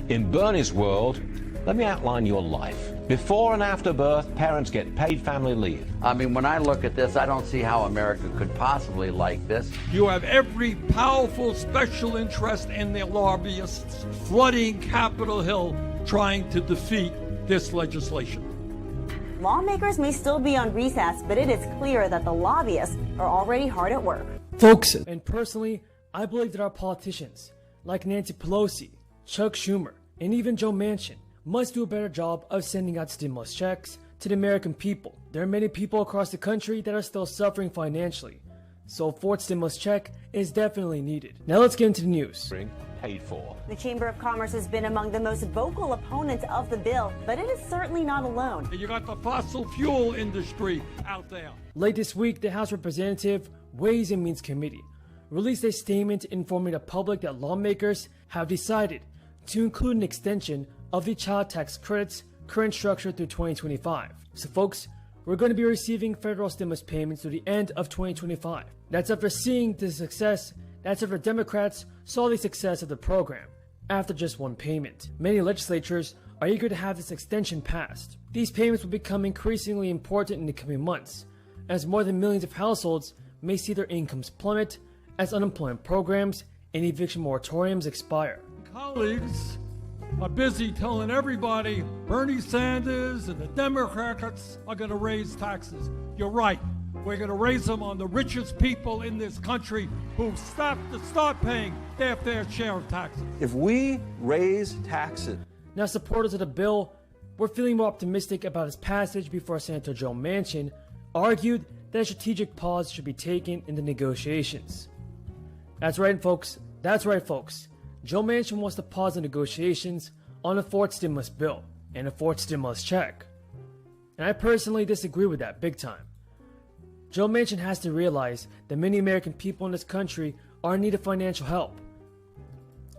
In Bernie's world, let me outline your life. Before and after birth, parents get paid family leave. I mean, when I look at this, I don't see how America could possibly like this. You have every powerful special interest and their lobbyists flooding Capitol Hill trying to defeat this legislation. Lawmakers may still be on recess, but it is clear that the lobbyists are already hard at work. Folks, and personally, I believe that our politicians, like Nancy Pelosi, Chuck Schumer, and even Joe Manchin, must do a better job of sending out stimulus checks to the American people. There are many people across the country that are still suffering financially, so a fourth stimulus check is definitely needed. Now let's get into the news. Paid for. The Chamber of Commerce has been among the most vocal opponents of the bill, but it is certainly not alone. You got the fossil fuel industry out there. Late this week, the House Representative Ways and Means Committee released a statement informing the public that lawmakers have decided to include an extension of the child tax credit's current structure through 2025. So folks, we're going to be receiving federal stimulus payments through the end of 2025. That's after seeing the success, that's after Democrats saw the success of the program after just one payment. Many legislatures are eager to have this extension passed. These payments will become increasingly important in the coming months, as more than millions of households may see their incomes plummet as unemployment programs and eviction moratoriums expire. Colleagues are busy telling everybody Bernie Sanders and the Democrats are going to raise taxes. You're right. We're going to raise them on the richest people in this country who start paying their fair share of taxes. If we raise taxes. Now, supporters of the bill were feeling more optimistic about its passage before Senator Joe Manchin argued that a strategic pause should be taken in the negotiations. That's right, folks. Joe Manchin wants to pause the negotiations on a fourth stimulus bill and a fourth stimulus check. And I personally disagree with that big time. Joe Manchin has to realize that many American people in this country are in need of financial help.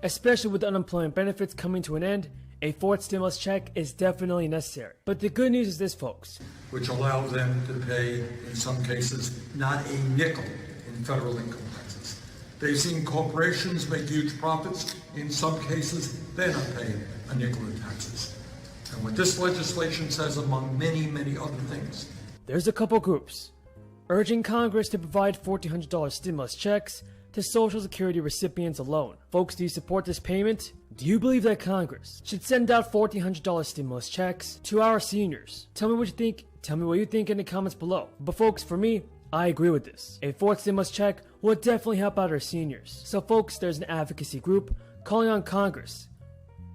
Especially with unemployment benefits coming to an end, a fourth stimulus check is definitely necessary. But the good news is this, folks. Which allows them to pay, in some cases, not a nickel in federal income taxes. They've seen corporations make huge profits. In some cases, they're not paying a nickel in taxes. And what this legislation says, among many, many other things, there's a couple groups urging Congress to provide $1,400 stimulus checks to Social Security recipients alone. Folks, do you support this payment? Do you believe that Congress should send out $1,400 stimulus checks to our seniors? Tell me what you think. Tell me what you think in the comments below. But folks, for me, I agree with this. A fourth stimulus check will definitely help out our seniors. So folks, there's an advocacy group calling on Congress,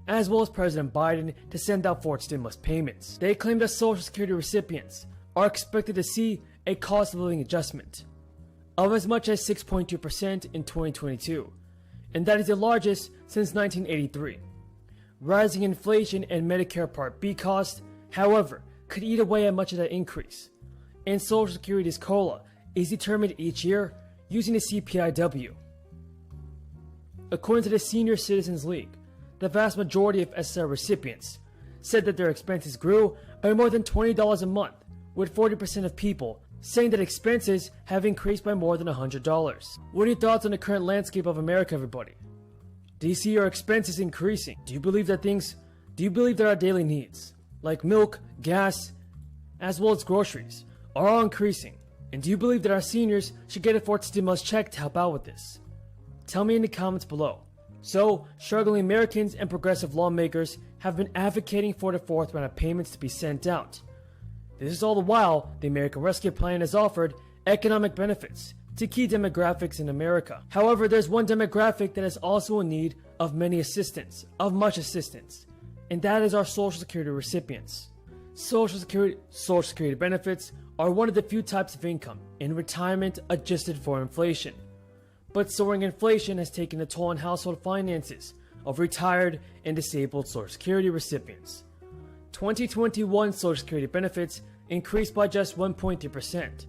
as well as President Biden, to send out fourth stimulus payments. They claim that Social Security recipients are expected to see a cost of living adjustment of as much as 6.2% in 2022, and that is the largest since 1983. Rising inflation and Medicare Part B costs, however, could eat away at much of that increase, and Social Security's COLA is determined each year using the CPIW. According to the Senior Citizens League, the vast majority of SSI recipients said that their expenses grew by more than $20 a month, with 40% of people saying that expenses have increased by more than $100. What are your thoughts on the current landscape of America, everybody? Do you see your expenses increasing? Do you believe that our daily needs, like milk, gas, as well as groceries, are all increasing? And do you believe that our seniors should get a fourth stimulus check to help out with this? Tell me in the comments below. So, struggling Americans and progressive lawmakers have been advocating for the fourth round of payments to be sent out. This is all the while the American Rescue Plan has offered economic benefits to key demographics in America. However, there's one demographic that is also in need of much assistance, and that is our Social Security recipients. Social Security benefits are one of the few types of income in retirement adjusted for inflation. But soaring inflation has taken a toll on household finances of retired and disabled Social Security recipients. 2021 Social Security benefits increased by just 1.2%,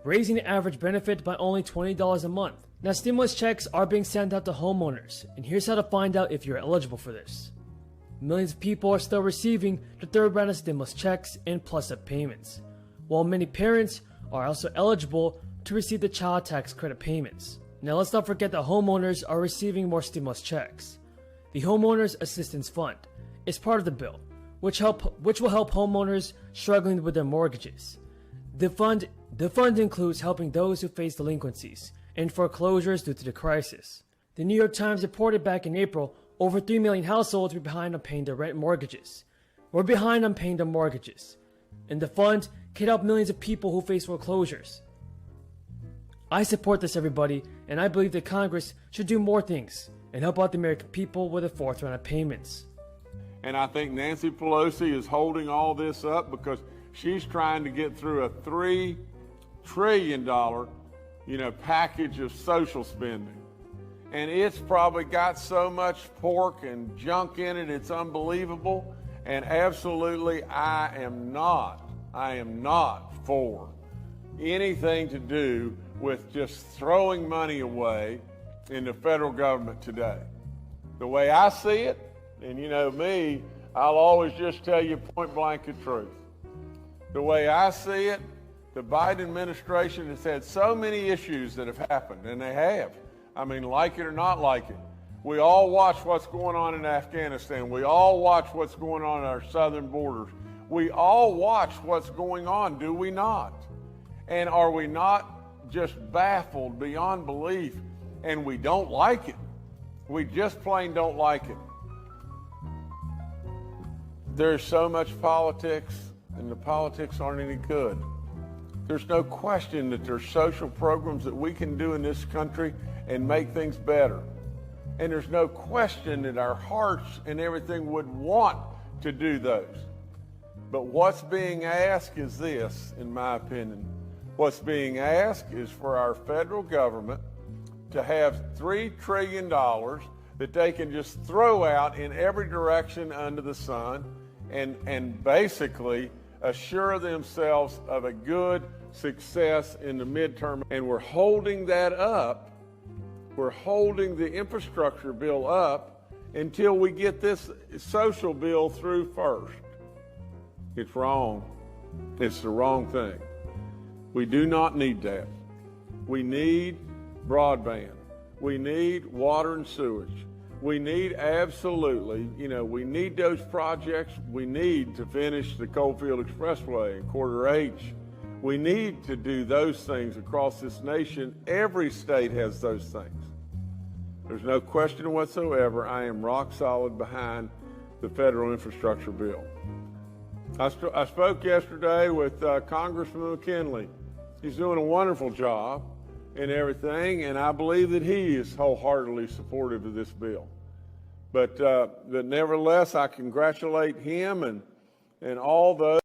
raising the average benefit by only $20 a month. Now, stimulus checks are being sent out to homeowners, and here's how to find out if you're eligible for this. Millions of people are still receiving the third round of stimulus checks and plus-up payments, while many parents are also eligible to receive the child tax credit payments. Now, let's not forget that homeowners are receiving more stimulus checks. The Homeowners Assistance Fund is part of the bill, which will help homeowners struggling with their mortgages. The fund includes helping those who face delinquencies and foreclosures due to the crisis. The New York Times reported back in April over 3 million households were behind on paying their rent mortgages. We're behind on paying their mortgages, and the fund can help millions of people who face foreclosures. I support this, everybody, and I believe that Congress should do more things and help out the American people with a fourth round of payments. And I think Nancy Pelosi is holding all this up because she's trying to get through a $3 trillion, package of social spending. And it's probably got so much pork and junk in it, it's unbelievable. And absolutely, I am not for anything to do with just throwing money away in the federal government today. The way I see it, and you know me, I'll always just tell you point blank the truth. The way I see it, the Biden administration has had so many issues that have happened, and they have. I mean, like it or not like it. We all watch what's going on in Afghanistan. We all watch what's going on at our southern borders. We all watch what's going on, do we not? And are we not just baffled beyond belief? And we don't like it. We just plain don't like it. There's so much politics, and the politics aren't any good. There's no question that there's social programs that we can do in this country and make things better. And there's no question that our hearts and everything would want to do those. But what's being asked is this, in my opinion. What's being asked is for our federal government to have $3 trillion that they can just throw out in every direction under the sun and basically assure themselves of a good success in the midterm. And we're holding that up. We're holding the infrastructure bill up until we get this social bill through first. It's wrong. It's the wrong thing. We do not need that. We need broadband. We need water and sewage. We need absolutely, we need those projects. We need to finish the Coalfield Expressway and Quarter H. We need to do those things across this nation. Every state has those things. There's no question whatsoever. I am rock solid behind the federal infrastructure bill. I spoke yesterday with Congressman McKinley. He's doing a wonderful job and everything, and I believe that he is wholeheartedly supportive of this bill. But nevertheless, I congratulate him and all those